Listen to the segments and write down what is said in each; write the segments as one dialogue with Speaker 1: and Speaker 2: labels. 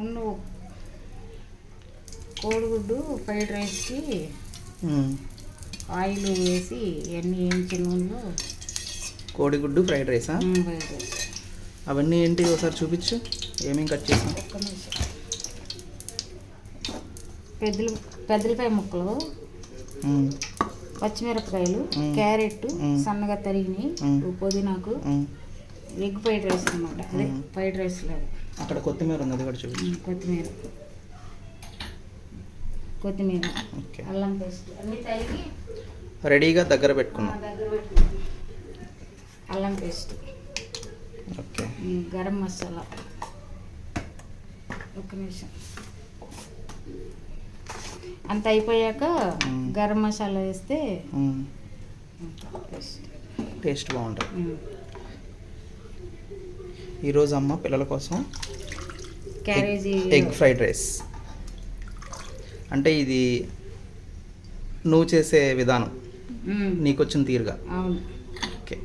Speaker 1: ఉన్న కోడిగుడ్డు ఫ్రైడ్ రైస్కి ఆయిల్ వేసి ఇవన్నీ వేయించిన నూనెలో.
Speaker 2: కోడిగుడ్డు ఫ్రైడ్ రైసా?
Speaker 1: Fried rice.
Speaker 2: అవన్నీ ఏంటి ఒకసారి చూపించు, ఏమేమి కట్ చేసాం?
Speaker 1: ఒక్క నిమిషం. పెద్దలపాయ ముక్కలు, పచ్చిమిరపకాయలు, క్యారెట్ సన్నగా తరిగినాయి, పుదీనాకు, ఎగ్ ఫ్రైడ్ రైస్ అనమాట. అదే ఫ్రైడ్ రైస్ లాగా.
Speaker 2: అక్కడ కొత్తిమీర ఉంది, అది కూడా చూపించు.
Speaker 1: కొత్తిమీర, అల్లం పేస్ట్ అన్నీ తరిగి
Speaker 2: రెడీగా దగ్గర పెట్టుకున్నాం.
Speaker 1: అల్లం పేస్ట్,
Speaker 2: ఓకే,
Speaker 1: గరం మసాలా. ఒక్క నిమిషం. అంత అయిపోయాక గరం మసాలా వేస్తే
Speaker 2: టేస్ట్ బాగుంటుంది. ఈరోజు అమ్మ పిల్లల కోసం
Speaker 1: క్యారేజీ
Speaker 2: ఎగ్ ఫ్రైడ్ రైస్. అంటే ఇది నువ్వు చేసే విధానం, నీకు వచ్చిన తీరుగా.
Speaker 1: అవును.
Speaker 2: ఓకే.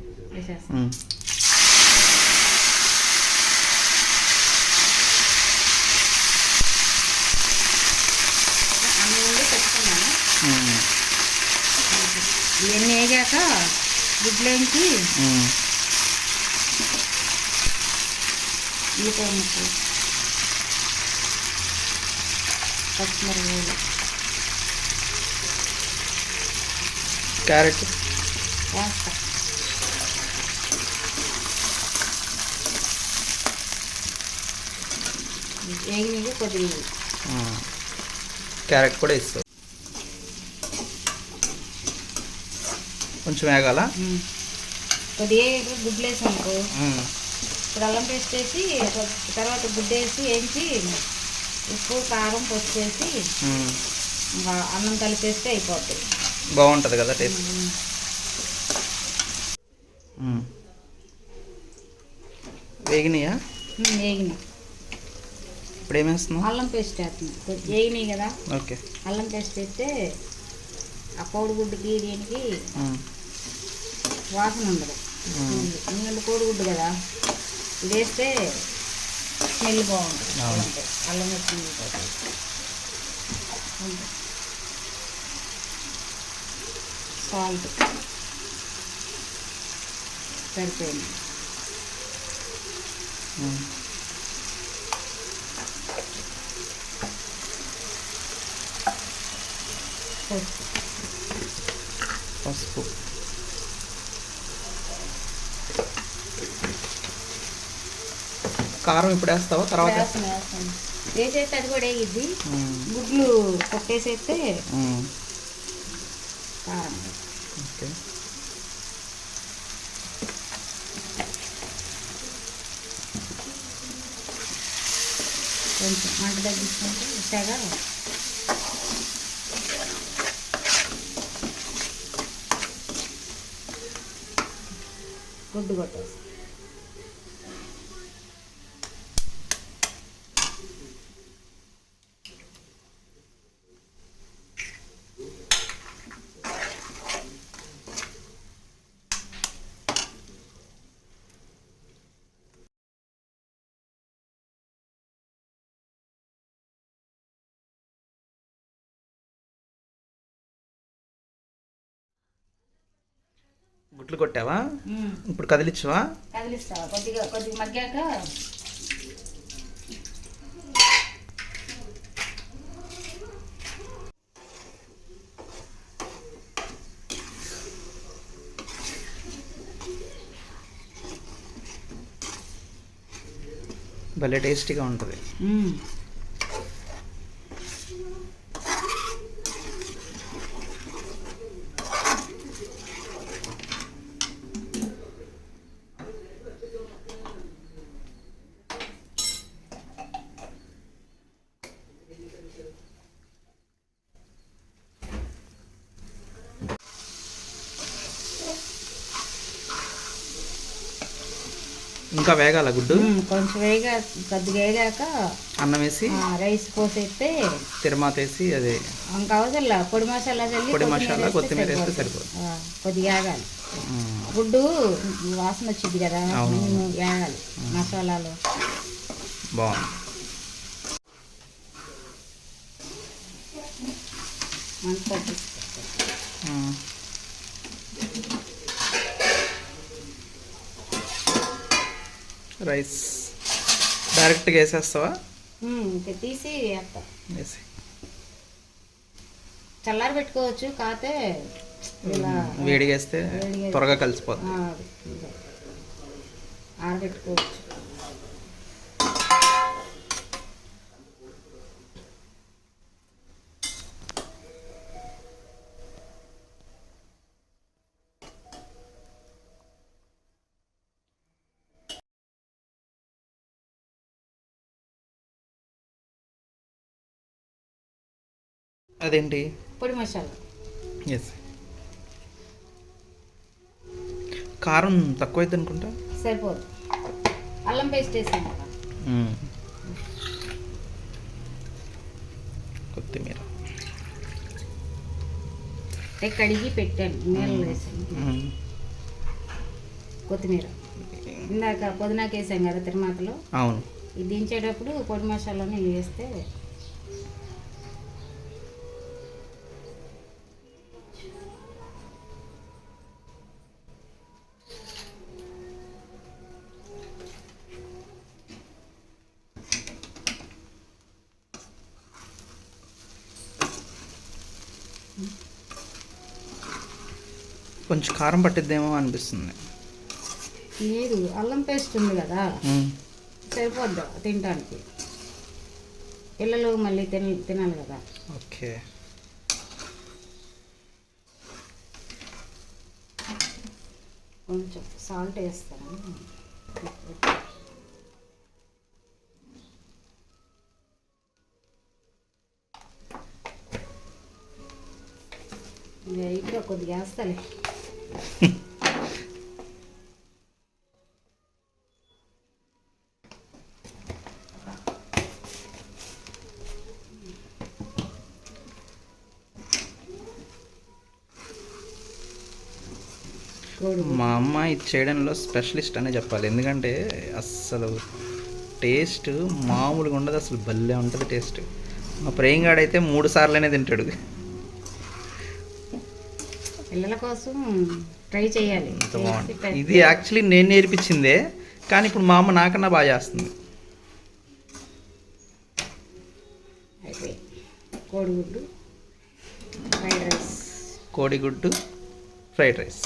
Speaker 1: ఇవన్నీ వేగాక గుడ్లోంచి ఉల్లిపాయ ముక్కలు, పచ్చిమిరపకాయలు,
Speaker 2: క్యారెట్
Speaker 1: వేస్తా. వేగినవి కొద్దిగా
Speaker 2: క్యారెట్ కూడా ఇస్తావు. కొంచెం వేగాల.
Speaker 1: కొద్దిగా గుడ్లు వేసి అనుకో. ఇప్పుడు అల్లం పేస్ట్ వేసి తర్వాత గుడ్డు వేసి వేయించి ఉప్పు కారం పసుపు వేసి అన్నం కలిపేస్తే అయిపోతుంది.
Speaker 2: బాగుంటుంది కదా టేస్ట్. వేగినాయా?
Speaker 1: వేగినాయి.
Speaker 2: ఇప్పుడు ఏమేస్తున్నావు?
Speaker 1: అల్లం పేస్ట్ వేస్తుంది. వేగినాయి కదా.
Speaker 2: ఓకే.
Speaker 1: అల్లం పేస్ట్ వేస్తే ఆ కోడిగుడ్డుకి దీనికి వాసన ఉండదు. ఎందుకంటే కోడిగుడ్డు కదా, ఇది వేస్తే స్మెల్ బాగుంటుంది. అల్లం వేసి సాల్ట్ సరిపోయింది.
Speaker 2: పసుపు, కారం ఇప్పుడు వేస్తావా? తర్వాత
Speaker 1: వేసేస్తే అది కూడా వేగిద్ది. గుడ్లు కొట్టేసేస్తే కారం.
Speaker 2: ఓకే.
Speaker 1: కొంచెం మంట తగ్గించుకుంటే తెగ గుడ్డు కొట్టేసి
Speaker 2: గుడ్లు కొట్టావా? ఇప్పుడు కదిలించవా?
Speaker 1: కదిలిస్తావా? కొద్దిగా మగ్గాక
Speaker 2: భలే టేస్టీగా ఉంటుంది. ఇంకా వేగాల గుడ్డు?
Speaker 1: కొంచెం కొద్దిగా వేగాక
Speaker 2: అన్నం వేసి
Speaker 1: రైస్ పోసేస్తే
Speaker 2: తిరుమాత వేసి అదే
Speaker 1: ఇంకా అవసరంలా పొడి మసాలా చల్లి
Speaker 2: పొడి మసాలా కొత్తిమీర వేస్తే సరిపోతుంది.
Speaker 1: కొద్దిగా వేగాలి. గుడ్డు వాసన వచ్చింది కదా, వేగాలి మసాలాలు.
Speaker 2: బాగుంది.
Speaker 1: మంట తగ్గిస్తాను.
Speaker 2: రైస్ డైరెక్ట్గా వేసేస్తావా?
Speaker 1: ఇంకా తీసి వేస్తా.
Speaker 2: వేసి
Speaker 1: చల్లారి పెట్టుకోవచ్చు, కాకపోతే ఇలా
Speaker 2: వేడిగా వేస్తే త్వరగా కలిసిపోతుంది.
Speaker 1: ఆరబెట్టుకోవచ్చు.
Speaker 2: అదేంటి?
Speaker 1: పొడి మసాలా.
Speaker 2: ఎస్. కారం తక్కువైతే అనుకుంటా.
Speaker 1: సరిపోదు. అల్లం పేస్ట్ వేసాం కదా.
Speaker 2: కొత్తిమీర
Speaker 1: కడిగి పెట్టాను, నీళ్ళు వేసాను. కొత్తిమీర ఇందాక పుదీనాకి వేసాం కదా తిరుమాతలో.
Speaker 2: అవును.
Speaker 1: ఇది దించేటప్పుడు పొడి మసాలాని వేస్తే
Speaker 2: కొంచెం కారం పట్టిద్దేమో అనిపిస్తుంది.
Speaker 1: లేదు, అల్లం పేస్ట్ ఉంది కదా, సరిపోద్దా తినడానికి. పిల్లలు మళ్ళీ తినాలి కదా.
Speaker 2: ఓకే.
Speaker 1: కొంచెం సాల్ట్ వేస్తాను. ఇంకా కొద్దిగా వేస్తాలే.
Speaker 2: మా అమ్మ ఇది చేయడంలో స్పెషలిస్ట్ అనే చెప్పాలి. ఎందుకంటే అస్సలు టేస్ట్ మామూలుగా ఉండదు, అసలు భలే ఉంటుంది టేస్ట్. మా ప్రేయింగాడైతే 3 సార్లనే తింటాడు.
Speaker 1: పిల్లల కోసం ట్రై చేయాలి.
Speaker 2: ఇది యాక్చువల్లీ నేను నేర్పించిందే, కానీ ఇప్పుడు మా అమ్మ నాకన్నా బాగా చేస్తుంది.
Speaker 1: అయిపోయి కోడిగుడ్డు ఫ్రైడ్ రైస్.
Speaker 2: కోడిగుడ్డు ఫ్రైడ్ రైస్.